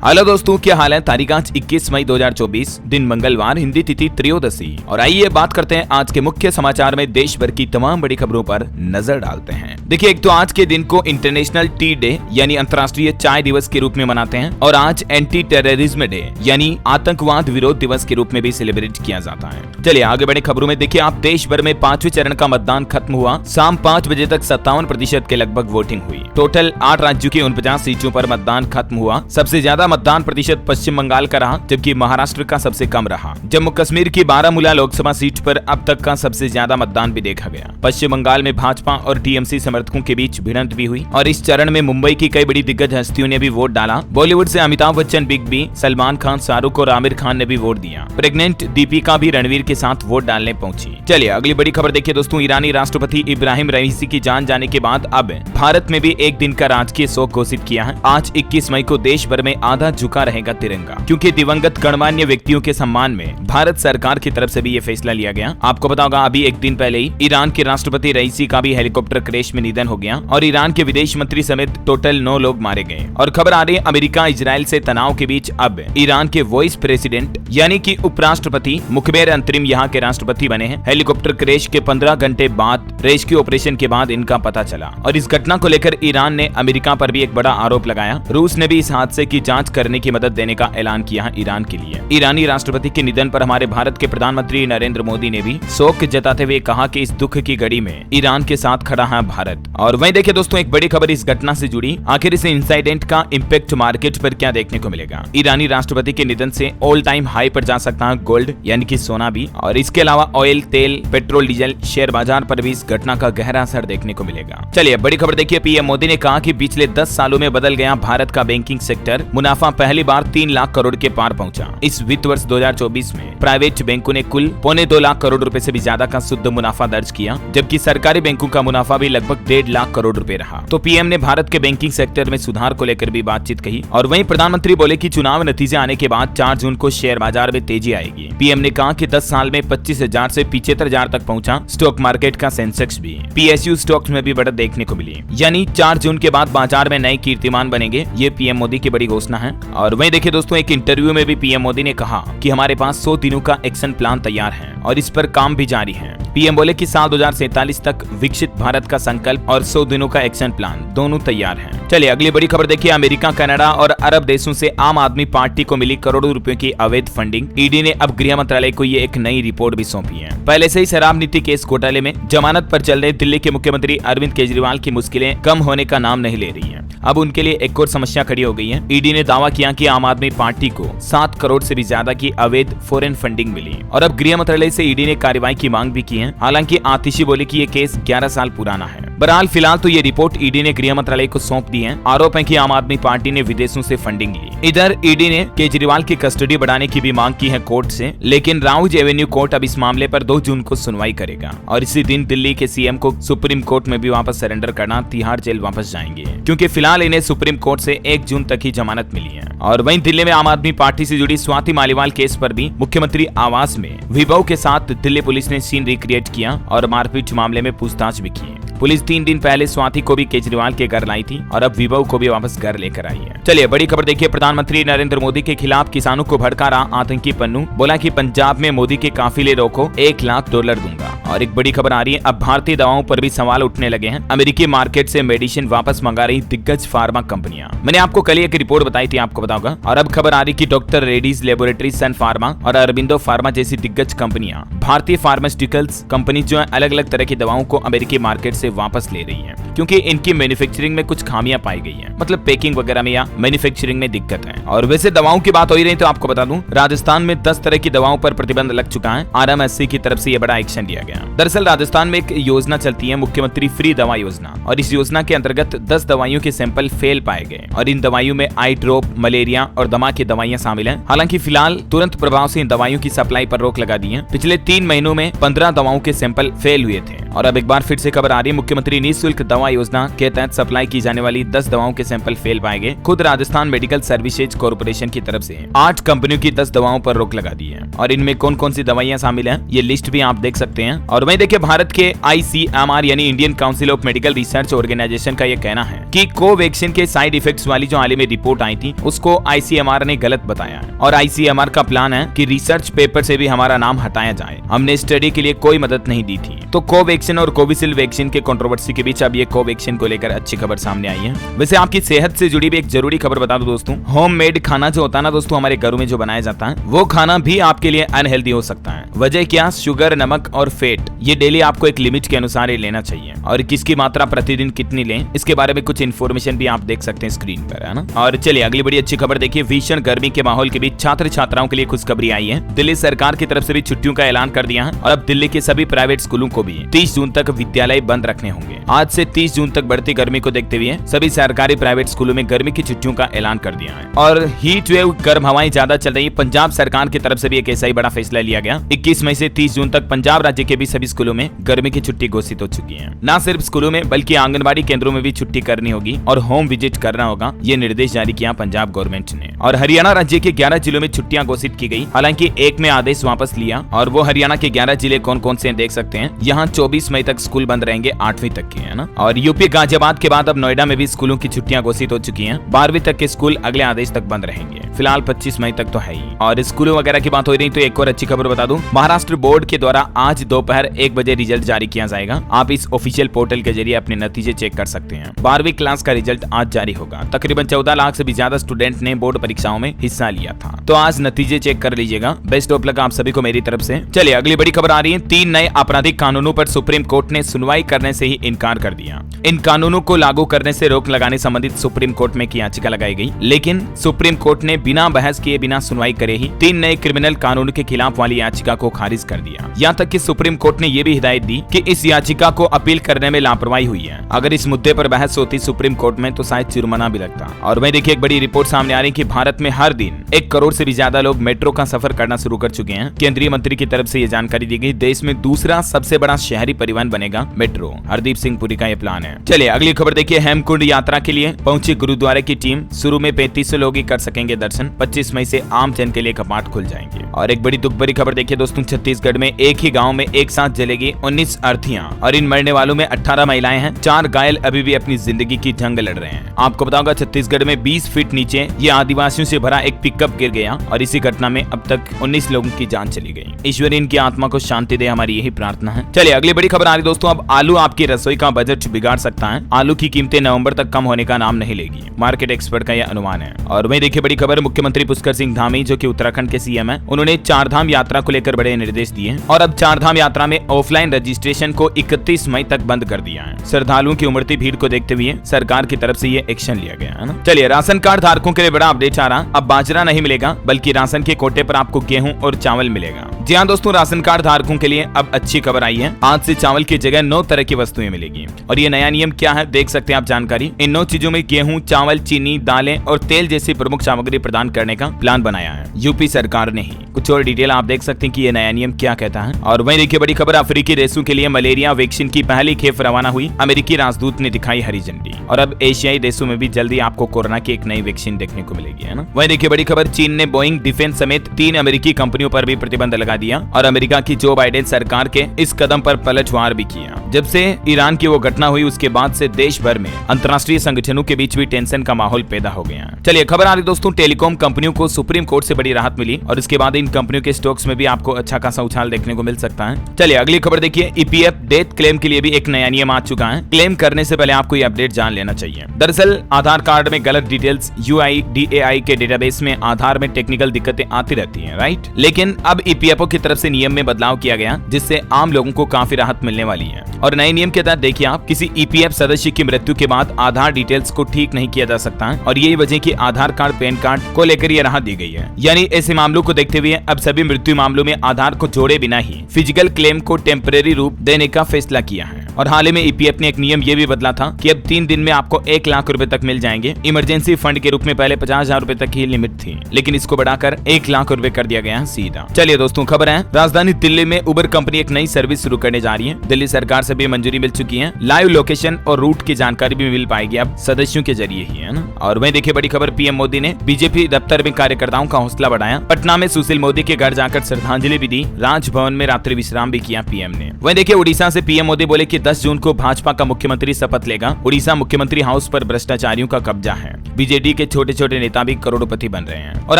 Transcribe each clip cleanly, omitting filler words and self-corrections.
Hello दोस्तों, क्या हाल है। तारीख आज 21 मई 2024, दिन मंगलवार, हिंदी तिथि त्रयोदशी। और आइए बात करते हैं आज के मुख्य समाचार में देश भर की तमाम बड़ी खबरों पर नजर डालते हैं। देखिए, एक तो आज के दिन को इंटरनेशनल टी डे यानी अंतर्राष्ट्रीय चाय दिवस के रूप में मनाते हैं और आज एंटी टेररिज्म डे यानी आतंकवाद विरोध दिवस के रूप में भी सेलिब्रेट किया जाता है। चलिए आगे बढ़े खबरों में। देखिए, आप देश भर में 5वें चरण का मतदान खत्म हुआ। शाम 5 बजे तक 57% के लगभग वोटिंग हुई। टोटल 8 राज्यों की 49 सीटों पर मतदान खत्म हुआ। सबसे ज्यादा मतदान प्रतिशत पश्चिम बंगाल का रहा, जबकि महाराष्ट्र का सबसे कम रहा। जम्मू कश्मीर की बारामूला लोकसभा सीट पर अब तक का सबसे ज्यादा मतदान भी देखा गया। पश्चिम बंगाल में भाजपा और टीएमसी समर्थकों के बीच भिड़ंत भी हुई और इस चरण में मुंबई की कई बड़ी दिग्गज हस्तियों ने भी वोट डाला। बॉलीवुड से अमिताभ बच्चन, बिग बी, सलमान खान, शाहरुख और आमिर खान ने भी वोट दिया। प्रेग्नेंट दीपिका भी रणवीर के साथ वोट डालने पहुंची। चलिए अगली बड़ी खबर देखिए दोस्तों। ईरानी राष्ट्रपति इब्राहिम रईसी की जान जाने के बाद अब भारत में भी एक दिन का राजकीय शोक घोषित किया है। आज 21 मई को देश भर में आधा झुका रहेगा तिरंगा, क्योंकि दिवंगत गणमान्य व्यक्तियों के सम्मान में भारत सरकार की तरफ से भी ये फैसला लिया गया। आपको पता होगा, अभी एक दिन पहले ही ईरान के राष्ट्रपति रईसी का भी हेलीकॉप्टर क्रैश में निधन हो गया और ईरान के विदेश मंत्री समेत टोटल 9 लोग मारे गए। और खबर आ रही है अमेरिका इजराइल से तनाव के बीच अब ईरान के वाइस प्रेसिडेंट यानी कि उपराष्ट्रपति मुखबिर अंतरिम यहाँ के राष्ट्रपति बने हैं। हेलीकॉप्टर क्रैश के 15 घंटे बाद रेस्क्यू ऑपरेशन के बाद इनका पता चला और इस घटना को लेकर ईरान ने अमेरिका पर भी एक बड़ा आरोप लगाया। रूस ने भी इस हादसे की जांच करने की मदद देने का ऐलान किया है ईरान के लिए। ईरानी राष्ट्रपति के निधन पर हमारे भारत के प्रधानमंत्री नरेंद्र मोदी ने भी शोक जताते हुए कहा कि इस दुख की घड़ी में ईरान के साथ खड़ा है भारत। और वहीं देखिए दोस्तों, एक बड़ी खबर इस घटना से जुड़ी। आखिर इस इंसिडेंट का इम्पैक्ट मार्केट पर क्या देखने को मिलेगा। ईरानी राष्ट्रपति के निधन से ऑल टाइम हाई पर जा सकता है गोल्ड यानी कि सोना भी, और इसके अलावा ऑयल, तेल, पेट्रोल, डीजल, शेयर बाजार पर भी इस घटना का गहरा असर देखने को मिलेगा। चलिए बड़ी खबर देखिए। पीएम मोदी ने कहा कि पिछले 10 सालों में बदल गया भारत का बैंकिंग सेक्टर। मुनाफा पहली बार 3 लाख करोड़ के पार पहुंचा। इस वित्त वर्ष 2024 में प्राइवेट बैंकों ने कुल 2.25 लाख करोड़ रुपए से भी ज्यादा का शुद्ध मुनाफा दर्ज किया, जबकि सरकारी बैंकों का मुनाफा भी लगभग 1.5 लाख करोड़ रुपए रहा। तो पीएम ने भारत के बैंकिंग सेक्टर में सुधार को लेकर भी बातचीत कही और वहीं प्रधानमंत्री बोले कि चुनाव नतीजे आने के बाद 4 जून को शेयर बाजार में तेजी आएगी। पीएम ने कहा कि 10 साल में 25,000 से 75,000 तक पहुंचा स्टॉक मार्केट का सेंसेक्स भी। पीएसयू स्टॉक्स में भी बढ़त देखने को मिली, यानी 4 जून के बाद बाजार में नए कीर्तिमान बनेंगे। ये पीएम मोदी की बड़ी घोषणा है। और वहीं देखिए दोस्तों, एक इंटरव्यू में भी पीएम मोदी ने कहा कि हमारे पास 100 दिनों का एक्शन प्लान तैयार है और इस पर काम भी जारी है। पीएम बोले कि साल 2047 तक विकसित भारत का संकल्प और 100 दिनों का एक्शन प्लान दोनों तैयार हैं। चलिए अगली बड़ी खबर देखिए। अमेरिका, कनाडा और अरब देशों से आम आदमी पार्टी को मिली करोड़ों रुपयों की अवैध फंडिंग। ईडी ने अब गृह मंत्रालय को ये एक नई रिपोर्ट भी सौंपी है। पहले से ही शराब नीति केस घोटाले में जमानत पर चल रहे दिल्ली के मुख्यमंत्री अरविंद केजरीवाल की मुश्किलें कम होने का नाम नहीं ले रही है। अब उनके लिए एक और समस्या खड़ी हो गई है। ईडी ने दावा किया कि आम आदमी पार्टी को 7 करोड़ से भी ज्यादा की अवैध फॉरेन फंडिंग मिली और अब गृह मंत्रालय से ईडी ने कार्रवाई की मांग भी की है। हालांकि आतिशी बोले कि ये केस 11 साल पुराना है। बहरहाल फिलहाल तो ये रिपोर्ट ईडी ने गृह मंत्रालय को सौंप दी है। आरोप है कि आम आदमी पार्टी ने विदेशों से फंडिंग ली। इधर ईडी ने केजरीवाल की कस्टडी बढ़ाने की भी मांग की है कोर्ट से, लेकिन राउज एवेन्यू कोर्ट अब इस मामले पर 2 जून को सुनवाई करेगा और इसी दिन दिल्ली के सीएम को सुप्रीम कोर्ट में भी वापस सरेंडर करना, तिहाड़ जेल वापस जाएंगे, क्योंकि फिलहाल इन्हें सुप्रीम कोर्ट से 1 जून तक ही जमानत मिली है। और वहीं दिल्ली में आम आदमी पार्टी से जुड़ी स्वाति मालीवाल केस पर भी मुख्यमंत्री आवास में विभव के साथ दिल्ली पुलिस ने सीन रिक्रिएट किया और मारपीट मामले में पूछताछ भी की। पुलिस 3 दिन पहले स्वाति को भी केजरीवाल के घर लाई थी और अब विभव को भी वापस घर लेकर आई है। चलिए बड़ी खबर देखिए। प्रधानमंत्री नरेंद्र मोदी के खिलाफ किसानों को भड़का रहा आतंकी पन्नू, बोला कि पंजाब में मोदी के काफिले रोको, $1 लाख दूंगा। और एक बड़ी खबर आ रही है, अब भारतीय दवाओं पर भी सवाल उठने लगे हैं। अमेरिकी मार्केट से मेडिसिन वापस मंगा रही दिग्गज फार्मा कंपनियां। मैंने आपको कल एक रिपोर्ट बताई थी, आपको पता होगा। और अब खबर आ रही कि डॉक्टर रेड्डीज लेबोरेटरी, सन फार्मा और अरबिंदो फार्मा जैसी दिग्गज कंपनियां भारतीय फार्मास्यूटिकल्स कंपनी जो है अलग अलग तरह की दवाओं को अमेरिकी मार्केट से वापस ले रही है, क्योंकि इनकी मैन्युफैक्चरिंग में कुछ खामियां पाई गई हैं, मतलब पैकिंग वगैरह में या मैन्युफैक्चरिंग में दिक्कत है। और वैसे दवाओं की बात हो ही रही तो आपको बता दूं, राजस्थान में 10 तरह की दवाओं पर प्रतिबंध लग चुका है। RMSC की तरफ से यह बड़ा एक्शन लिया गया। दरअसल राजस्थान में एक योजना चलती है, मुख्यमंत्री फ्री दवा योजना, और इस योजना के अंतर्गत 10 दवाइयों के सैंपल फेल पाए गए और इन दवाइयों में आई ड्रॉप, मलेरिया और दमा की दवाइयां शामिल हैं। हालांकि फिलहाल तुरंत प्रभाव से इन दवाइयों की सप्लाई पर रोक लगा दी है। पिछले 3 महीनों में 15 दवाओं के सैंपल फेल हुए थे और अब एक बार फिर से खबर आ रही है मुख्यमंत्री निःशुल्क दवा योजना के तहत सप्लाई की जाने वाली 10 दवाओं के सैंपल फेल पाए गए। खुद राजस्थान मेडिकल सर्विसेज कॉर्पोरेशन की तरफ से 8 कंपनियों की 10 दवाओं पर रोक लगा दी है और इनमें कौन कौन सी दवाइयां शामिल हैं ये लिस्ट भी आप देख सकते हैं। और वहीं देखिए भारत के ICMR यानी Indian Council of Medical Research Organisation का यह कहना है कि कोवैक्सीन के साइड इफेक्ट्स वाली जो आलिमी रिपोर्ट आई थी उसको ICMR ने गलत बताया है और ICMR का प्लान है कि रिसर्च पेपर से भी हमारा नाम हटाया जाए। हमने स्टडी के लिए कोई मदद नहीं दी थी। तो कोवैक्सीन और कोविशील्ड वैक्सीन के कंट्रोवर्सी के बीच अब ये कोवैक्सीन को लेकर अच्छी खबर सामने आई है। वैसे आपकी सेहत से जुड़ी भी एक जरूरी खबर बता दूं दोस्तों, होममेड खाना जो होता है ना दोस्तों, हमारे घरों में जो बनाया जाता है वो खाना भी आपके लिए अनहेल्दी हो सकता है। वजह क्या? शुगर, नमक और फैट। ये डेली आपको एक लिमिट के अनुसार ही लेना चाहिए और किसकी मात्रा प्रतिदिन कितनी लें इसके बारे में कुछ इन्फॉर्मेशन भी आप देख सकते हैं स्क्रीन पर, है ना। और चलिए अगली बड़ी अच्छी खबर देखिए। भीषण गर्मी के माहौल के बीच छात्र छात्राओं के लिए खुशखबरी आई है। दिल्ली सरकार की तरफ से भी छुट्टियों का ऐलान कर दिया है और अब दिल्ली के सभी प्राइवेट स्कूलों को भी 30 जून तक विद्यालय बंद रखने होंगे। आज से 30 जून तक बढ़ती गर्मी को देखते हुए सभी सरकारी प्राइवेट स्कूलों में गर्मी की छुट्टियों का ऐलान कर दिया है। और हीट वेव, गर्म हवाएं ज्यादा चल रही है। पंजाब सरकार की तरफ से भी एक ऐसा ही बड़ा फैसला लिया गया। 21 मई से 30 जून तक पंजाब राज्य के भी सभी स्कूलों में गर्मी की छुट्टी घोषित हो चुकी है। न सिर्फ स्कूलों में बल्कि आंगनबाड़ी केंद्रों में भी छुट्टी करनी होगी और होम विजिट करना होगा। ये निर्देश जारी किया पंजाब गवर्नमेंट ने। और हरियाणा राज्य के 11 जिलों में छुट्टियां घोषित की गई। हालांकि एक में आदेश वापस लिया और वो हरियाणा के 11 जिले कौन कौन से देख सकते हैं। यहाँ 24 मई तक स्कूल बंद रहेंगे, 8वीं तक के, है ना। और यूपी गाजियाबाद के बाद अब नोएडा में भी स्कूलों की छुट्टियां घोषित हो चुकी हैं। 12वीं तक के स्कूल अगले आदेश तक बंद रहेंगे। फिलहाल 25 मई तक तो है ही। और स्कूलों वगैरह की बात हो रही तो एक और अच्छी खबर बता दूं, महाराष्ट्र बोर्ड के द्वारा आज दोपहर 1 बजे रिजल्ट जारी किया जाएगा। आप इस ऑफिशियल पोर्टल के जरिए अपने नतीजे चेक कर सकते हैं। 12वीं क्लास का रिजल्ट आज जारी होगा। तकरीबन 14 लाख से भी ज्यादा स्टूडेंट ने बोर्ड परीक्षाओं में हिस्सा लिया था। तो आज नतीजे चेक कर लीजिएगा। बेस्ट ऑफ लक आप सभी को मेरी तरफ से। चलिए अगली बड़ी खबर आ रही है। 3 नए आपराधिक कानूनों पर सुप्रीम कोर्ट ने सुनवाई करने से ही इनकार कर दिया। इन कानूनों को लागू करने से रोक लगाने संबंधित सुप्रीम कोर्ट में की याचिका लगाई गई, लेकिन सुप्रीम कोर्ट ने बिना बहस किए, बिना सुनवाई करे ही 3 नए क्रिमिनल कानून के खिलाफ वाली याचिका को खारिज कर दिया। यहाँ तक कि सुप्रीम कोर्ट ने यह भी हिदायत दी कि इस याचिका को अपील करने में लापरवाही हुई है। अगर इस मुद्दे पर बहस होती सुप्रीम कोर्ट में तो शायद जुर्माना भी लगता। और वहीं देखिए एक बड़ी रिपोर्ट सामने आ रही है कि भारत में हर दिन 1 करोड़ से भी ज्यादा लोग मेट्रो का सफर करना शुरू कर चुके हैं। केंद्रीय मंत्री की तरफ से ये जानकारी दी गई। देश में दूसरा सबसे बड़ा शहरी परिवहन बनेगा मेट्रो। हरदीप सिंह पुरी का ये प्लान है। चलिए अगली खबर देखिए। हेमकुंड यात्रा के लिए पहुंची गुरुद्वारे की टीम। शुरू में 3500 लोग ही कर सकेंगे दर्शन। 25 मई से आम जन के लिए कपाट खुल जाएंगे। और एक बड़ी दुख भरी खबर देखिए दोस्तों, छत्तीसगढ़ में एक ही गांव में एक साथ जलेगी 19 अर्थियां और इन मरने वालों में 18 महिलाएं हैं। 4 घायल अभी भी अपनी जिंदगी की जंग लड़ रहे हैं। आपको बताऊंगा छत्तीसगढ़ में 20 फीट नीचे ये आदिवासियों से भरा एक पिकअप गिर गया और इसी घटना में अब तक 19 लोगों की जान चली गई। ईश्वर इनकी आत्मा को शांति दे, हमारी यही प्रार्थना है। चलिए अगली बड़ी खबर आ रही दोस्तों, अब आलू आपकी रसोई का बजट बिगाड़ सकता है। आलू की कीमतें नवंबर तक कम होने का नाम नहीं लेगी, मार्केट एक्सपर्ट का यह अनुमान है। और वहीं देखिए बड़ी खबर, मुख्यमंत्री पुष्कर सिंह धामी जो कि उत्तराखंड के सीएम है, उन्होंने 4 धाम यात्रा को लेकर बड़े निर्देश दिए और अब 4 धाम यात्रा में ऑफलाइन रजिस्ट्रेशन को 31 मई तक बंद कर दिया है। श्रद्धालुओं की उमड़ती भीड़ को देखते हुए सरकार की तरफ से ये एक्शन लिया गया है ना। चलिए राशन कार्ड धारकों के लिए बड़ा अपडेट आ रहा। अब बाजरा नहीं मिलेगा बल्कि राशन के कोटे पर आपको गेहूं और चावल मिलेगा। जी हाँ दोस्तों, राशन कार्ड धारकों के लिए अब अच्छी खबर आई है। आज से चावल की जगह 9 तरह की वस्तुएं मिलेगी और ये नया नियम क्या है देख सकते हैं आप जानकारी। इन 9 चीजों में गेहूं, चावल, चीनी, दालें और तेल जैसी प्रमुख सामग्री प्रदान करने का प्लान बनाया है यूपी सरकार ने ही। कुछ और डिटेल आप देख सकते हैं कि ये नया नियम क्या कहता है। और वहीं देखिए बड़ी खबर, अफ्रीकी देशों के लिए मलेरिया वैक्सीन की पहली खेप रवाना हुई। अमेरिकी राजदूत ने दिखाई हरी झंडी और अब एशियाई देशों में भी जल्दी आपको कोरोना की एक नई वैक्सीन देखने को मिलेगी, है ना। वहीं देखिए बड़ी खबर, चीन ने बोइंग डिफेंस समेत 3 अमेरिकी कंपनियों पर भी प्रतिबंध लगा दिया और अमेरिका की जो बाइडेन सरकार के इस कदम पर पलटवार भी किया। जब से ईरान की वो घटना हुई उसके बाद से देश भर में अंतर्राष्ट्रीय संगठनों के बीच भी टेंशन का माहौल पैदा हो गया। चलिए खबर आ रही दोस्तों, टेलीकॉम कंपनियों को सुप्रीम कोर्ट से बड़ी राहत मिली और इसके बाद इन कंपनियों के स्टॉक्स में भी आपको अच्छा खासा उछाल देखने को मिल सकता है। चलिए अगली खबर देखिए, ईपीएफ डेथ क्लेम के लिए भी एक नया नियम आ चुका है। क्लेम करने से पहले आपको ये अपडेट जान लेना चाहिए। दरअसल आधार कार्ड में गलत डिटेल्स, UIDAI के डेटाबेस में आधार में टेक्निकल दिक्कतें आती रहती हैं, राइट। लेकिन अब ईपीएफओ की तरफ से नियम में बदलाव किया गया जिससे आम लोगों को काफी राहत मिलने वाली है। और नए नियम के तहत देखिए आप, किसी ईपीएफ सदस्य की मृत्यु के बाद आधार डिटेल्स को ठीक नहीं किया जा सकता है और यही वजह की आधार कार्ड, पैन कार्ड को लेकर यह राहत दी गई है। यानी ऐसे मामलों को देखते हुए अब सभी मृत्यु मामलों में आधार को जोड़े बिना ही फिजिकल क्लेम को टेम्परेरी रूप देने का फैसला किया है। और हाल ही में ईपीएफ ने एक नियम ये भी बदला था कि अब 3 दिन में आपको 1 लाख रुपए तक मिल जाएंगे। इमरजेंसी फंड के रूप में पहले 50,000 रुपए तक ही लिमिट थी, लेकिन इसको बढ़ाकर 1 लाख रुपए कर दिया गया सीधा। चलिए दोस्तों, खबर है राजधानी दिल्ली में उबर कंपनी एक नई सर्विस शुरू करने जा रही है। दिल्ली सरकार से भी मंजूरी मिल चुकी है। लाइव लोकेशन और रूट की जानकारी भी मिल पाएगी अब सदस्यों के जरिए ही, है ना। और वहीं देखिए बड़ी खबर, पीएम मोदी ने बीजेपी दफ्तर में कार्यकर्ताओं का हौसला बढ़ाया। पटना में सुशील मोदी के घर जाकर श्रद्धांजलि भी दी। राजभवन में रात्रि विश्राम भी किया पीएम ने। वहीं देखिए उड़ीसा से पीएम मोदी बोले कि 10 जून को भाजपा का मुख्यमंत्री शपथ लेगा। उड़ीसा मुख्यमंत्री हाउस पर भ्रष्टाचारियों का कब्जा है। बीजेडी के छोटे छोटे नेता भी करोड़पति बन रहे हैं। और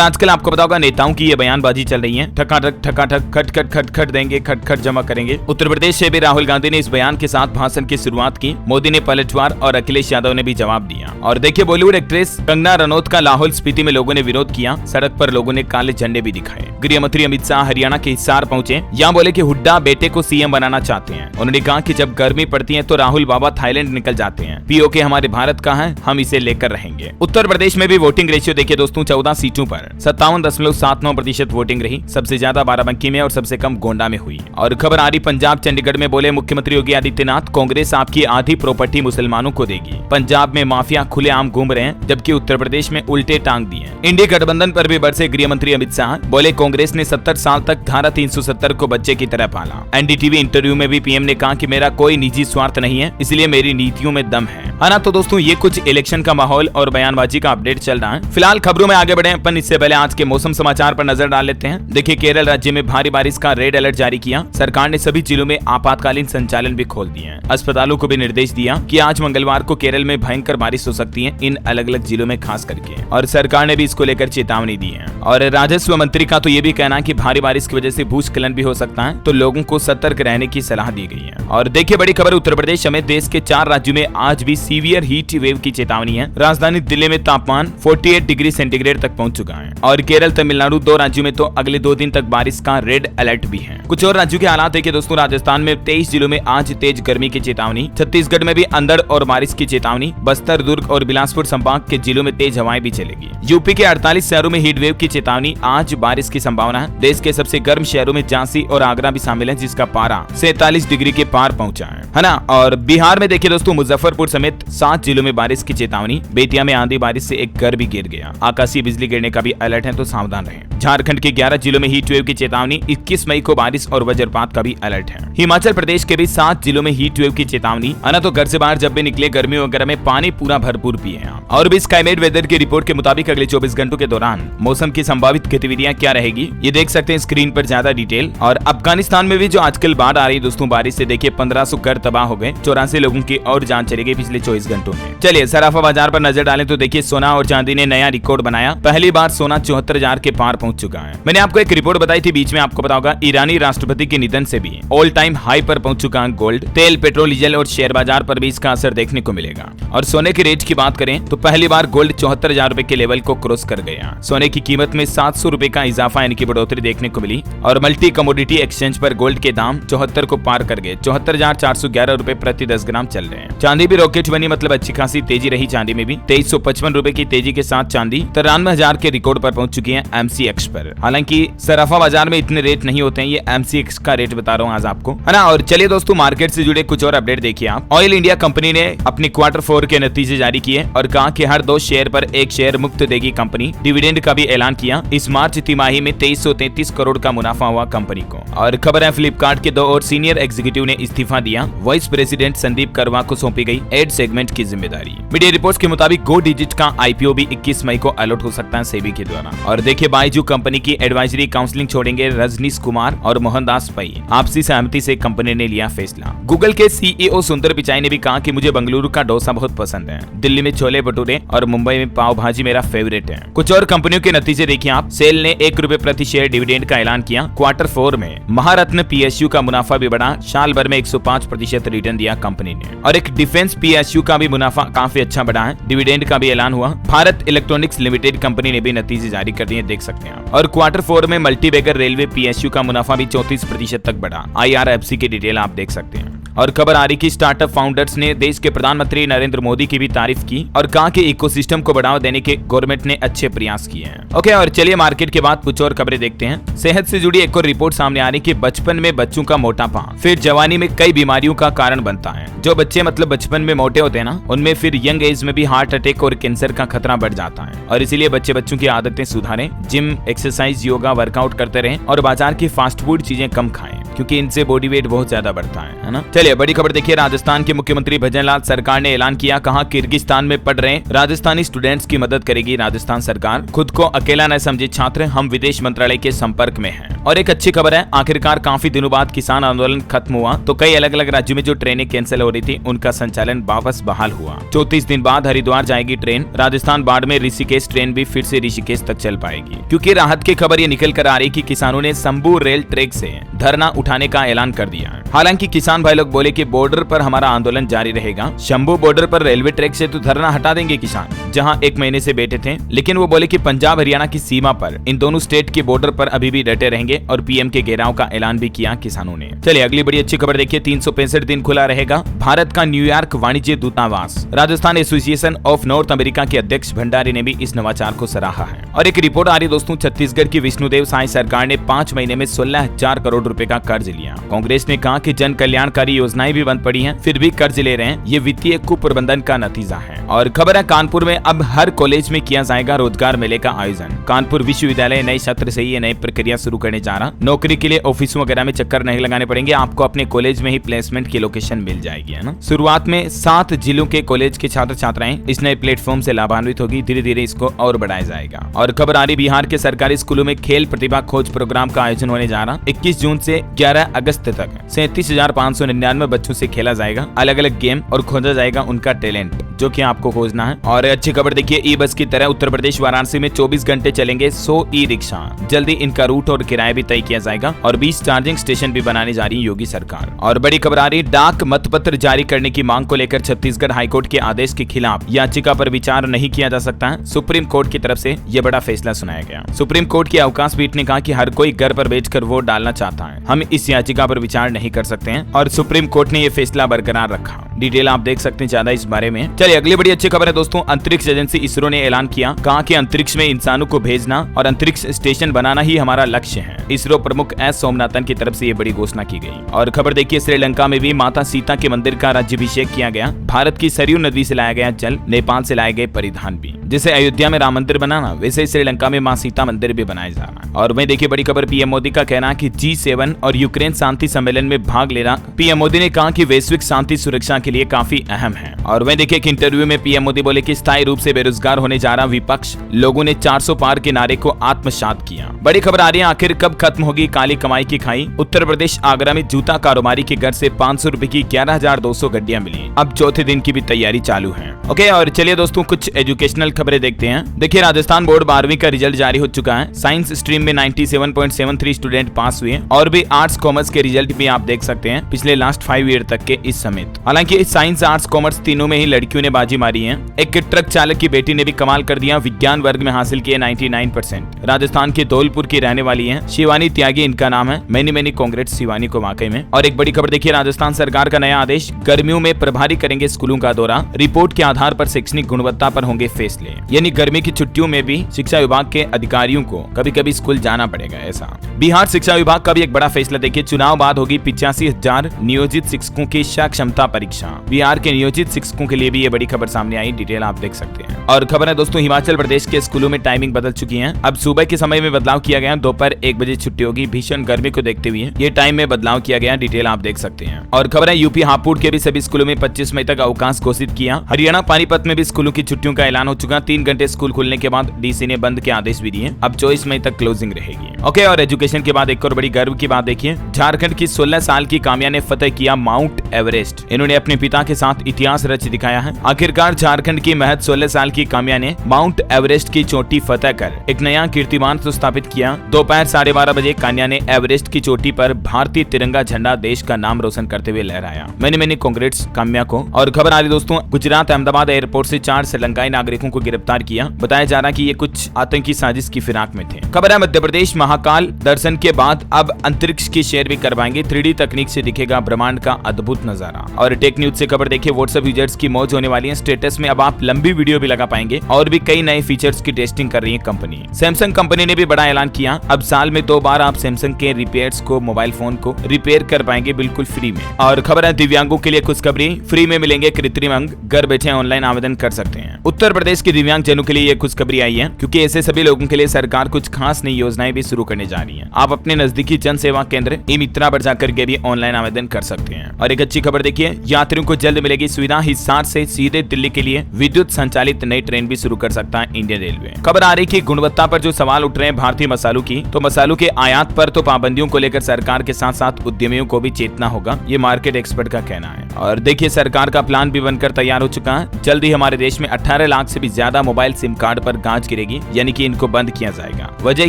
आजकल आपको पता होगा नेताओं की ये बयानबाजी चल रही है, ठकाठक ठकाठक खट खट खट खट देंगे, खट खट जमा करेंगे। उत्तर प्रदेश से भी राहुल गांधी ने इस बयान के साथ भाषण की शुरुआत की। मोदी ने पलटवार और अखिलेश यादव ने भी जवाब दिया। और देखिए बॉलीवुड एक्ट्रेस कंगना रनौत का लाहौल स्पीति में लोगों ने विरोध किया। सड़क पर लोगों ने काले झंडे भी दिखाए। गृह मंत्री अमित शाह हरियाणा के हिसार पहुंचे। यहाँ बोले कि हुड्डा बेटे को सीएम बनाना चाहते हैं। उन्होंने कहा कि जब गर्मी पड़ती है तो राहुल बाबा थाईलैंड निकल जाते हैं। पीओके हमारे भारत का है, हम इसे लेकर रहेंगे। उत्तर प्रदेश में भी वोटिंग रेशियो देखिए दोस्तों, 14 सीटों पर 57.79% वोटिंग रही। सबसे ज्यादा बाराबंकी में और सबसे कम गोंडा में हुई। और खबर आ रही पंजाब चंडीगढ़ में, बोले मुख्यमंत्री योगी आदित्यनाथ, कांग्रेस आपकी आधी प्रॉपर्टी मुसलमानों को देगी। पंजाब में माफिया खुलेआम घूम रहे हैं, जबकि उत्तर प्रदेश में उल्टे टांग दिए। इंडी गठबंधन पर भी बरसे गृह मंत्री अमित शाह, बोले कांग्रेस ने 70 साल तक धारा 370 को बच्चे की तरह पाला। एनडीटीवी इंटरव्यू में भी पीएम ने कहा कि मेरा कोई निजी स्वार्थ नहीं है, इसलिए मेरी नीतियों में दम है ना। तो दोस्तों ये कुछ इलेक्शन का माहौल और बयानबाजी का अपडेट चल रहा है। फिलहाल खबरों में आगे बढ़े अपन, इससे पहले आज के मौसम समाचार पर नजर डाल लेते हैं। देखिए केरल राज्य में भारी बारिश का रेड अलर्ट जारी किया। सरकार ने सभी जिलों में आपातकालीन संचालन भी खोल दिए हैं। अस्पतालों को भी निर्देश दिया कि आज मंगलवार को केरल में भयंकर बारिश हो सकती है, इन अलग अलग जिलों में खास करके। और सरकार ने भी इसको लेकर चेतावनी दी है। और राजस्व मंत्री का तो ये भी कहना है कि भारी बारिश की वजह से भूस्खलन भी हो सकता है, तो लोगों को सतर्क रहने की सलाह दी गई है। और देखिए बड़ी खबर, उत्तर प्रदेश समेत देश के 4 राज्यों में आज भी सीवियर हीट वेव की चेतावनी है। राजधानी दिल्ली में तापमान 48 डिग्री सेंटीग्रेड तक पहुंच चुका है। और केरल, तमिलनाडु 2 राज्यों में तो अगले 2 दिन तक बारिश का रेड अलर्ट भी है। कुछ और राज्यों के हालात देखिए दोस्तों, राजस्थान में 23 जिलों में आज तेज गर्मी की चेतावनी। छत्तीसगढ़ में भी अंधड़ और बारिश की चेतावनी। बस्तर, दुर्ग और बिलासपुर संभाग के जिलों में तेज हवाएं भी चलेगी। यूपी के 48 शहरों में हीट वेव की चेतावनी, आज बारिश की संभावना है। देश के सबसे गर्म शहरों में झांसी और आगरा भी शामिल है, जिसका पारा 47 डिग्री के पार पहुंचा है ना। और बिहार में देखिए दोस्तों, मुजफ्फरपुर समेत 7 जिलों में बारिश की चेतावनी। बेतिया में आंधी बारिश से एक घर भी गिर गया। आकाशीय बिजली गिरने का भी अलर्ट है, तो सावधान रहें। झारखंड के 11 जिलों में हीट वेव की चेतावनी। 21 मई को बारिश और वज्रपात का भी अलर्ट है। हिमाचल प्रदेश के भी 7 जिलों में हीट वेव की चेतावनी, है ना। तो घर से बाहर जब भी निकले गर्मी वगैरह में पानी पूरा भरपूर पिए। और भी स्काईमेट वेदर की रिपोर्ट के मुताबिक अगले 24 घंटों के दौरान मौसम की संभावित गतिविधियां क्या रहेगी, ये देख सकते हैं स्क्रीन पर ज्यादा डिटेल। और अफगानिस्तान में भी जो आजकल बाढ़ आ रही है दोस्तों, बारिश से देखिए 1500 घर तबाह हो गए। 84 लोगों की और जान चली गई पिछले 24 घंटों में। चलिए सराफा बाजार पर नजर डालें तो देखिए सोना और चांदी ने नया रिकॉर्ड बनाया। पहली बार सोना 74,000 के पार पहुंच चुका है। मैंने आपको एक रिपोर्ट बताई थी बीच में, आपको पता होगा ईरानी राष्ट्रपति के निधन से भी ऑल टाइम हाई पर पहुंच चुका है गोल्ड। तेल, पेट्रोल, डीजल और शेयर बाजार पर भी इसका असर देखने को मिलेगा। और सोने के रेट की बात करें तो पहली बार गोल्ड 74,000 रुपए के लेवल को क्रॉस कर गया। सोने की कीमत में 700 रुपए का इजाफा यानी कि बढ़ोतरी देखने को मिली। और मल्टी कमोडिटी एक्सचेंज पर गोल्ड के दाम 74 को पार कर गए। 74,411 रुपए प्रति 10 ग्राम चल रहे हैं। चांदी भी रॉकेट बनी, मतलब अच्छी खासी तेजी रही चांदी में भी। 2355 रुपए की तेजी के साथ चांदी 93,000 के रिकॉर्ड पर पहुंच चुकी है एमसीएक्स पर। हालांकि सराफा बाजार में इतने रेट नहीं होते हैं, ये एमसीएक्स का रेट बता रहा हूँ आज आपको, है ना। और चलिए दोस्तों मार्केट से जुड़े कुछ और अपडेट देखिए आप। ऑयल इंडिया कंपनी ने अपनी Q4 के नतीजे जारी किए और कहा कि हर 2 शेयर पर 1 शेयर मुफ्त देगी कंपनी। डिविडेंड का भी ऐलान किया। इस मार्च तिमाही में 2333 करोड़ का मुनाफा हुआ कंपनी को। और खबर है फ्लिपकार्ट के 2 और सीनियर एग्जीक्यूटिव ने इस्तीफा दिया। वाइस प्रेसिडेंट संदीप करवा को सौंपी गई एड सेगमेंट की जिम्मेदारी। मीडिया रिपोर्ट्स के मुताबिक गो डिजिट का आईपीओ भी 21 मई को अलॉट हो सकता है सेबी के द्वारा। और देखिए बायजू कंपनी की एडवाइजरी काउंसलिंग छोड़ेंगे रजनीश कुमार और मोहनदास पै। आपसी सहमति से कंपनी ने लिया फैसला। गूगल के सीईओ सुंदर पिचाई ने भी कहा कि मुझे बेंगलुरु का डोसा बहुत पसंद है। दिल्ली में छोले भटूरे और मुंबई में पाव भाजी मेरा फेवरेट है। कुछ और कंपनियों के नतीजे देखिए आप। सेल ने 1 रुपए प्रति शेयर डिविडेंड का ऐलान किया। Q4 में महारत्न पीएसयू का मुनाफा भी बढ़ा। साल भर में 105% रिटर्न दिया कंपनी ने। और एक डिफेंस पीएसयू का भी मुनाफा काफी अच्छा बढ़ा है। डिविडेंड का भी ऐलान हुआ। भारत इलेक्ट्रॉनिक्स लिमिटेड कंपनी ने भी नतीजे जारी कर दिए, देख सकते हैं। और Q4 में मल्टीबैगर रेलवे पीएसयू का मुनाफा भी 34% तक बढ़ा। IRFC की डिटेल आप देख सकते हैं। और खबर आ रही कि स्टार्टअप फाउंडर्स ने देश के प्रधानमंत्री नरेंद्र मोदी की भी तारीफ की और कहा कि इकोसिस्टम को बढ़ावा देने के गवर्नमेंट ने अच्छे प्रयास किए हैं। ओके, और चलिए मार्केट के बाद कुछ और खबरें देखते हैं। सेहत से जुड़ी एक और रिपोर्ट सामने आ रही कि बचपन में बच्चों का मोटापा फिर जवानी में कई बीमारियों का कारण बनता है। जो बच्चे मतलब बचपन में मोटे होते हैं ना, उनमें फिर यंग एज में भी हार्ट अटैक और कैंसर का खतरा बढ़ जाता है। और इसीलिए बच्चों की आदतें सुधारें, जिम, एक्सरसाइज, योगा, वर्कआउट करते रहें और बाजार की फास्ट फूड चीजें कम खाएं, क्योंकि इनसे बॉडी वेट बहुत ज्यादा बढ़ता है ना। चलिए बड़ी खबर देखिए। राजस्थान के मुख्यमंत्री भजनलाल सरकार ने ऐलान किया, कहा किर्गिस्तान में पढ़ रहे राजस्थानी स्टूडेंट्स की मदद करेगी राजस्थान सरकार। खुद को अकेला न समझे छात्र, हम विदेश मंत्रालय के संपर्क में हैं। और एक अच्छी खबर है, आखिरकार काफी दिनों बाद किसान आंदोलन खत्म हुआ तो कई अलग अलग राज्यों में जो ट्रेनें कैंसिल हो रही थी उनका संचालन वापस बहाल हुआ। 34 दिन बाद हरिद्वार जाएगी ट्रेन। राजस्थान बाड़मेर ऋषिकेश ट्रेन भी फिर से ऋषिकेश तक चल पाएगी, क्योंकि राहत की खबर ये निकल कर आ रही कि किसानों ने शंभू रेल ट्रैक से धरना उठाने का ऐलान कर दिया। हालांकि किसान भाई लोग बोले कि बॉर्डर पर हमारा आंदोलन जारी रहेगा। शंभू बॉर्डर पर रेलवे ट्रैक से तो धरना हटा देंगे किसान, जहां 1 महीने से बैठे थे, लेकिन वो बोले कि पंजाब हरियाणा की सीमा पर इन दोनों स्टेट के बॉर्डर पर अभी भी डटे रहेंगे और पीएम के घेराव का ऐलान भी किया किसानों ने। चलिए अगली बड़ी अच्छी खबर देखिए। 365 दिन खुला रहेगा भारत का न्यूयॉर्क वाणिज्य दूतावास। Rajasthan association of north America के अध्यक्ष भंडारी ने भी इस नवाचार को सराहा है। और एक रिपोर्ट आ रही दोस्तों, छत्तीसगढ़ की विष्णुदेव साय सरकार ने 5 महीने में 16,000 करोड़ रुपए का कर्ज लिया। कांग्रेस ने कहा कि जन कल्याणकारी योजनाएं भी बंद पड़ी हैं, फिर भी कर्ज ले रहे हैं। ये वित्तीय कुप्रबंधन का नतीजा है। और खबर है, कानपुर में अब हर कॉलेज में किया जाएगा रोजगार मेले का आयोजन। कानपुर विश्वविद्यालय नए सत्र से ये नई प्रक्रिया शुरू करने जा रहा। नौकरी के लिए ऑफिसों वगैरह में चक्कर नहीं लगाने पड़ेंगे, आपको अपने कॉलेज में ही प्लेसमेंट की लोकेशन मिल जाएगी, है ना। शुरुआत में 7 जिलों के कॉलेज के छात्र छात्राएं इस नए प्लेटफॉर्म से लाभान्वित होगी। धीरे धीरे इसको और बढ़ाया जाएगा। और खबर आ रही, बिहार के सरकारी स्कूलों में खेल प्रतिभा खोज प्रोग्राम का आयोजन होने जा रहा। 21 जून से 11 अगस्त तक 37,599 बच्चों से खेला जाएगा अलग अलग गेम और खोजा जाएगा उनका टैलेंट, जो कि आपको खोजना है। और अच्छी खबर देखिए, ई बस की तरह उत्तर प्रदेश वाराणसी में 24 घंटे चलेंगे 100 ई रिक्शा। जल्दी इनका रूट और किराया भी तय किया जाएगा और 20 चार्जिंग स्टेशन भी बनाने जा रही है योगी सरकार। और बड़ी खबर आ रही, डाक मतपत्र जारी करने की मांग को लेकर छत्तीसगढ़ हाईकोर्ट के आदेश के खिलाफ याचिका पर विचार नहीं किया जा सकता है। सुप्रीम कोर्ट की तरफ से यह बड़ा फैसला सुनाया गया। सुप्रीम कोर्ट की अवकाश पीठ ने कहा कि हर कोई घर पर बैठकर वोट डालना चाहता है, हम इस याचिका पर विचार नहीं कर सकते हैं। और सुप्रीम कोर्ट ने यह फैसला बरकरार रखा। डिटेल आप देख सकते हैं ज्यादा इस बारे में। चलिए अगली बड़ी अच्छी खबर है दोस्तों, अंतरिक्ष एजेंसी इसरो ने ऐलान किया, कहा कि अंतरिक्ष में इंसानों को भेजना और अंतरिक्ष स्टेशन बनाना ही हमारा लक्ष्य है। इसरो प्रमुख एस सोमनाथन की तरफ से ये बड़ी घोषणा की गई। और खबर देखिए, श्रीलंका में भी माता सीता के मंदिर का राज्याभिषेक किया गया। भारत की सरयू नदी से लाया गया जल, नेपाल से लाए गए परिधान भी। जैसे अयोध्या में राम मंदिर बनाना, वैसे ही श्रीलंका में मां सीता मंदिर भी बनाया जा रहा है। और वहीं देखिए बड़ी खबर, पीएम मोदी का कहना है कि G7 और यूक्रेन शांति सम्मेलन में भाग लेना। पीएम मोदी ने कहा कि वैश्विक शांति सुरक्षा के लिए काफी अहम है। और वहीं देखिए एक इंटरव्यू में पीएम मोदी बोले कि स्थायी रूप से बेरोजगार होने जा रहा विपक्ष, लोगों ने 400 पार के नारे को आत्मसात किया। बड़ी खबर आ रही है, आखिर कब खत्म होगी काली कमाई की खाई। उत्तर प्रदेश आगरा में जूता कारोबारी के घर से 500 रुपए की 11,200 गड्डियां मिली। अब चौथे दिन की भी तैयारी चालू है। ओके, और चलिए दोस्तों कुछ एजुकेशनल खबरें देखते हैं। देखिए राजस्थान बोर्ड 12वीं का रिजल्ट जारी हो चुका है। साइंस स्ट्रीम में 97.73 स्टूडेंट पास हुए और भी आर्ट्स कॉमर्स के रिजल्ट भी आप देख सकते हैं पिछले लास्ट 5 ईयर तक के इस समेत। हालांकि साइंस, आर्ट्स, कॉमर्स तीनों में ही लड़कियों ने बाजी मारी है। एक ट्रक चालक की बेटी ने भी कमाल कर दिया, विज्ञान वर्ग में हासिल किए 99%। राजस्थान के धौलपुर की रहने वाली है शिवानी त्यागी, इनका नाम है। मैनी कांग्रेट्स शिवानी को वाकई में। और एक बड़ी खबर देखिए, राजस्थान सरकार का नया आदेश, गर्मियों में प्रभारी करेंगे स्कूलों का दौरा। रिपोर्ट के आधार पर शैक्षणिक गुणवत्ता पर होंगे फैसले। यानी गर्मी की छुट्टियों में भी शिक्षा विभाग के अधिकारियों को कभी कभी स्कूल जाना पड़ेगा ऐसा। बिहार शिक्षा विभाग का भी एक बड़ा फैसला देखिए, चुनाव बाद होगी 85,000 नियोजित शिक्षकों की क्षमता परीक्षा। बिहार के नियोजित शिक्षकों के लिए भी ये बड़ी खबर सामने आई, डिटेल आप देख सकते हैं। और खबर है दोस्तों, हिमाचल प्रदेश के स्कूलों में टाइमिंग बदल चुकी है। अब सुबह के समय में बदलाव किया गया, दोपहर 1 बजे छुट्टी होगी। भीषण गर्मी को देखते हुए ये टाइम में बदलाव किया गया, डिटेल आप देख सकते हैं। और खबर है, यूपी हापुड़ के भी सभी स्कूलों में 25 मई तक अवकाश घोषित किया। हरियाणा पानीपत में भी स्कूलों की छुट्टियों का ऐलान हो चुका। 3 घंटे स्कूल खुलने के बाद डीसी ने बंद के आदेश भी दिए। अब 24 मई तक क्लोजिंग रहेगी। ओके, और एजुकेशन के बाद एक और बड़ी गर्व की बात देखिए, झारखंड की 16 साल की काम्या ने फतेह किया माउंट एवरेस्ट। इन्होंने अपने पिता के साथ इतिहास रच दिखाया है। आखिरकार झारखंड की महज 16 साल की काम्या ने माउंट एवरेस्ट की चोटी फतेह कर एक नया कीर्तिमान तो स्थापित किया। दोपहर 12:30 बजे कान्या ने एवरेस्ट की चोटी पर भारतीय तिरंगा झंडा देश का नाम रोशन करते हुए लहराया। मैंने कांग्रेट्स काम्या को। और खबर आ रही दोस्तों, गुजरात अहमदाबाद एयरपोर्ट से 4 श्रीलंकाई नागरिकों को गिरफ्तार किया। बताया जा रहा कि ये कुछ आतंकी साजिश की फिराक में थे। खबर है मध्य प्रदेश महाकाल दर्शन के बाद अब अंतरिक्ष की शेयर भी करवाएंगे। 3D तकनीक से दिखेगा ब्रह्मांड का अद्भुत नजारा। और टेक न्यूज से खबर देखिए, व्हाट्सएप यूजर्स की मौज होने वाली है। स्टेटस में अब आप लंबी वीडियो भी लगा पाएंगे और भी कई नए फीचर्स की टेस्टिंग कर रही है कंपनी। सैमसंग कंपनी ने भी बड़ा ऐलान किया, अब साल में 2 बार आप सैमसंग के रिपेयर्स को, मोबाइल फोन को रिपेयर कर पाएंगे बिल्कुल फ्री में। और खबर है दिव्यांगों के लिए खुशखबरी, फ्री में मिलेंगे कृत्रिम अंग, घर बैठे ऑनलाइन आवेदन कर सकते हैं। उत्तर प्रदेश के दिव्यांग जनों के लिए ये खुशखबरी आई है, क्योंकि ऐसे सभी लोगों के लिए सरकार कुछ खास नई योजनाएं भी शुरू करने जा रही है। आप अपने नजदीकी जन सेवा केंद्र ई-मित्रा पर जाकर के भी ऑनलाइन आवेदन कर सकते हैं। और एक अच्छी खबर देखिए, यात्रियों को जल्द मिलेगी सुविधा, हिसार से सीधे दिल्ली के लिए विद्युत संचालित नई ट्रेन भी शुरू कर सकता है इंडियन रेलवे। खबर आ रही कि गुणवत्ता पर जो सवाल उठ रहे हैं भारतीय मसालों की, तो मसालों के आयात पर तो पाबंदियों को लेकर सरकार के साथ साथ उद्यमियों को भी चेतना होगा, ये मार्केट एक्सपर्ट का कहना है। और देखिए सरकार का प्लान भी बनकर तैयार हो चुका है। जल्द ही हमारे देश में 18 लाख से भी ज्यादा मोबाइल सिम कार्ड पर गाज गिरेगी, यानी कि इनको बंद किया जाएगा। वजह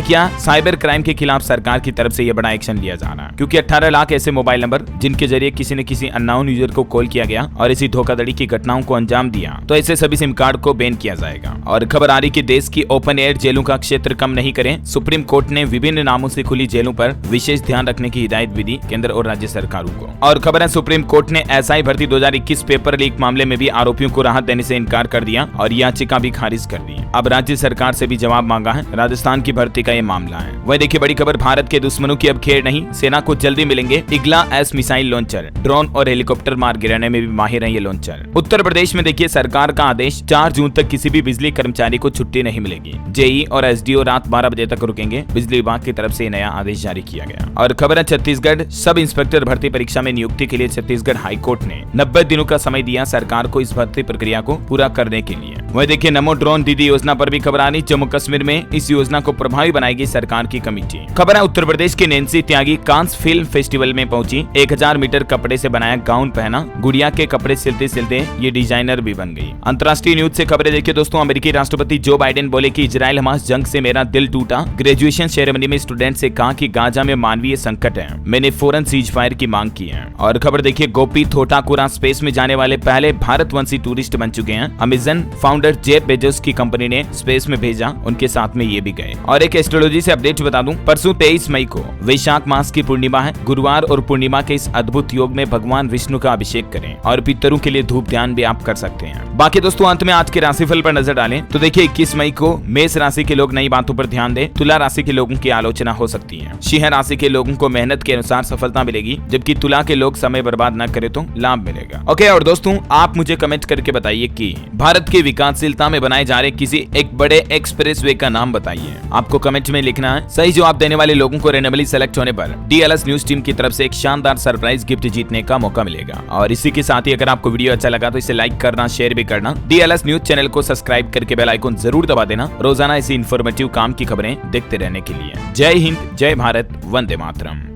क्या? साइबर क्राइम के खिलाफ सरकार की तरफ से यह बड़ा एक्शन लिया जा रहा है, क्योंकि 18 लाख ऐसे मोबाइल नंबर जिनके जरिए किसी न किसी अननोन यूजर को कॉल किया गया और इसी धोखाधड़ी की घटनाओं को अंजाम दिया, तो ऐसे सभी सिम कार्ड को बैन किया जाएगा। और खबर आ रही कि देश की ओपन एयर जेलों का क्षेत्र कम नहीं करें। सुप्रीम कोर्ट ने विभिन्न नामों से खुली जेलों पर विशेष ध्यान रखने की हिदायत भी दी केंद्र और राज्य सरकारों को। और खबर है सुप्रीम कोर्ट ने एसआई भर्ती 2021 पेपर लीक मामले में भी आरोपियों को राहत देने से इनकार कर दिया और याचिका भी खारिज कर दी। अब राज्य सरकार से भी जवाब मांगा है। राजस्थान की भर्ती का ये मामला है। वह देखिए बड़ी खबर, भारत के दुश्मनों की अब खेर नहीं, सेना को जल्दी मिलेंगे Igla S missile launcher. Drone और हेलीकॉप्टर मार गिराने में भी माहिर है ये लॉन्चर। उत्तर प्रदेश में देखिए सरकार का आदेश, 4 जून तक किसी भी बिजली कर्मचारी को छुट्टी नहीं मिलेगी। जेई और एसडीओ रात 12 बजे तक रुकेंगे। बिजली विभाग की तरफ से नया आदेश जारी किया गया। और खबर है छत्तीसगढ़ सब इंस्पेक्टर भर्ती परीक्षा में नियुक्ति के लिए छत्तीसगढ़ हाईकोर्ट ने 90 दिनों का समय दिया सरकार को इस भर्ती प्रक्रिया को पूरा करने के लिए। वह देखिए नमो ड्रोन दीदी योजना पर भी खबर आ रही, जम्मू कश्मीर में इस योजना को प्रभावी बनाएगी सरकार की कमेटी। खबर है उत्तर प्रदेश के नैन्सी त्यागी कांस फिल्म फेस्टिवल में पहुंची, 1000 मीटर कपड़े से बनाया गाउन पहना, गुड़िया के कपड़े सिलते सिलते ये डिजाइनर भी बन गई। अंतर्राष्ट्रीय न्यूज से खबरें देखिए दोस्तों, अमेरिकी राष्ट्रपति जो बाइडेन बोले कि इजराइल हमास जंग से मेरा दिल टूटा। ग्रेजुएशन सेरेमनी में स्टूडेंट से कहा कि गाजा में मानवीय संकट है, मैंने फौरन सीज फायर की मांग की है। और खबर देखिए गोपी थोटाकुरा स्पेस में जाने वाले पहले भारतवंशी टूरिस्ट बन चुके हैं। अमेज़न फाउंडर जेफ बेजोस की कंपनी ने स्पेस में भेजा, उनके साथ में ये भी गए। और एक एस्ट्रोलॉजी से अपडेट बता दूं, परसों 23 मई को वैशाख मास की पूर्णिमा है। गुरुवार और पूर्णिमा के इस अद्भुत योग में भगवान विष्णु का अभिषेक करें और पितरों के लिए धूप ध्यान भी आप कर सकते हैं। बाकी दोस्तों अंत में आज के राशिफल पर नजर डालें तो देखिए 21 मई को मेष राशि के लोग नई बातों पर ध्यान दें। तुला राशि के लोगों की आलोचना हो सकती है। सिंह राशि के लोगों को मेहनत के अनुसार सफलता मिलेगी, जबकि तुला के लोग समय बर्बाद न करे तो लाभ मिलेगा। ओके, और दोस्तों आप मुझे कमेंट करके बताइए कि भारत की विकासशीलता में बनाए जा रहे किसी एक बड़े एक्सप्रेसवे का नाम बताइए। आपको कमेंट में लिखना है। सही जवाब देने वाले लोगों को रैंडमली सेलेक्ट होने पर DLS न्यूज टीम की तरफ से एक शानदार सरप्राइज गिफ्ट जीतने का मौका मिलेगा। और इसी के साथ ही अगर आपको वीडियो अच्छा लगा तो इसे लाइक करना, शेयर भी करना। DLS न्यूज चैनल को सब्सक्राइब करके बेल आइकन जरूर दबा देना, रोजाना ऐसी इन्फॉर्मेटिव काम की खबरें देखते रहने के लिए। जय हिंद, जय भारत, वंदे मातरम।